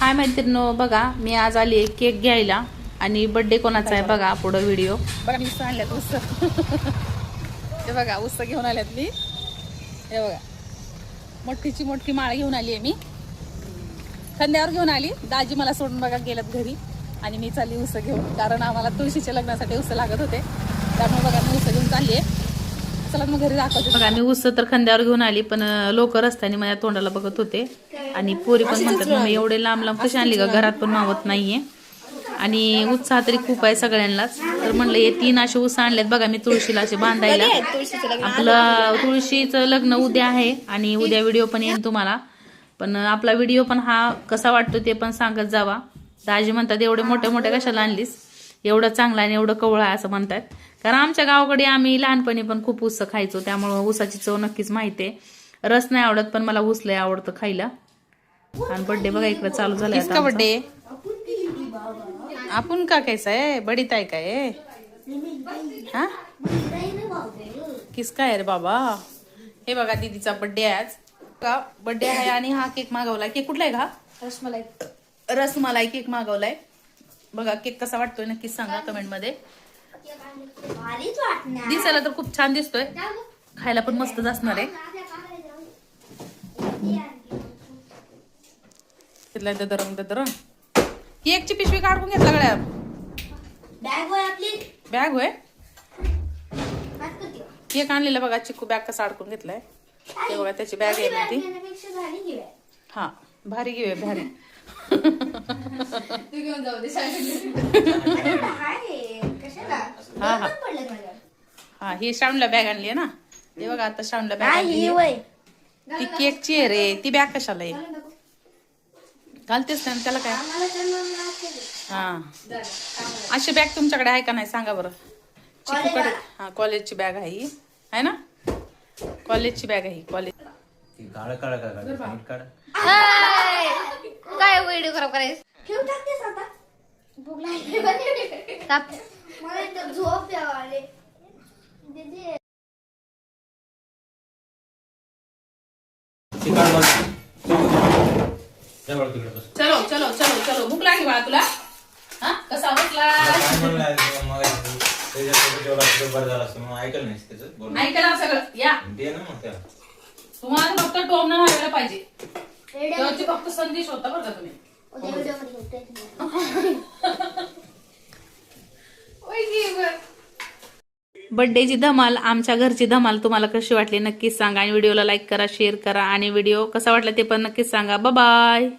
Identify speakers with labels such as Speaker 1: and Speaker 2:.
Speaker 1: हाय मैत्रिणींनो, बघा मी आज आली केक घ्यायला आणि बर्थडे कोणाचा आहे बघा पुढे व्हिडिओ बघा. मी आणल्यात उस हे बघा, उस घेऊन आल्यात मी. हे बघा, मोठीची मोठी माळ घेऊन आली आहे मी, खांद्यावर घेऊन आली. दाजी मला सोडून बघा गेल्यात घरी आणि मी चालली उस घेऊन, कारण आम्हाला तुळशीच्या लग्नासाठी उस लागत होते. त्यामुळे बघा मी उस घेऊन चालली आहे. चला मग घरी दाखवते. बघा मी उस तर खांद्यावर घेऊन आली, पण लोक रस्त्याने माझ्या तोंडाला बघत होते आणि पोरी पण म्हणतात मग एवढे लांब लांब कशी आणली का, घरात पण मावत नाहीये. आणि उत्साह तरी खूप आहे सगळ्यांनाच. तर म्हणलं हे 3 असे उस आणलेत बघा मी तुळशीला असे बांधायला. आपलं तुळशीचं लग्न उद्या आहे आणि उद्या व्हिडिओ पण येईल तुम्हाला. पण आपला व्हिडिओ पण हा कसा वाटतो ते पण सांगत जावा. दाजी म्हणतात एवढे मोठे मोठे कशाला आणलीस, एवढं चांगलं आणि एवढं कवळं आहे असं म्हणतात. कारण आमच्या गावाकडे आम्ही लहानपणी पण खूप ऊस खायचो, त्यामुळं ऊसाची चव नक्कीच माहिती आहे. रस नाही आवडत पण मला ऊस लय आवडतं खायला. आणि बर्थडे बघा इकडे चालू झाला. किसका बर्थडे? आपण का कैसा है, बडी ताई काय हा, किसका आहे रे बाबा. हे बघा दीदीचा बर्थडे आहे आज का, बर्थडे आहे आणि हा केक मागवलाय. केक कुठला आहे का? रसमलाई केक मागवलाय. बघा केक कसा वाटतोय नक्कीच सांगा कमेंट मध्ये. दिसायला तर खूप छान दिसतोय, खायला पण मस्तच असणार आहे. केकची पिशवी काढून घेतला गड्या. बॅग होय, केक आणलेला बघा. चिक्कू बॅग कसा अडकून घेतलाय ते बघा, त्याची बॅग आहे ती. हा भारी घेऊया, भारी. हा हा हा, ही श्रावणला बॅग आणली आहे ना. ते बघा आता श्रावणला बॅग आणली, ती केकची आहे रे. ती बॅग कशाला आहे, घालतेस ना त्याला काय. हा अशी बॅग तुमच्याकडे आहे का नाही सांगा बरं. चिकूकडे हा कॉलेजची बॅग आहे ही, आहे ना, कॉलेजची बॅग आहे कॉलेज.
Speaker 2: काय व्हिडिओ खराब करायचं. झोप यावाले.
Speaker 1: चलो चलो चलो चलो, भूक लागली बाळा तुला. हा कसा बसला, ऐकायला सगळं या. तुम्हाला फक्त टोमणं मारायला पाहिजे, त्याची फक्त संदेश होता बरं का तुम्ही. बर्थडेची धमाल, आमच्या घरची धमाल तुम्हाला कशी वाटली नक्कीच सांगा. आणि व्हिडिओला लाईक करा, शेअर करा आणि व्हिडिओ कसा वाटला ते पण नक्कीच सांगा. Bye bye.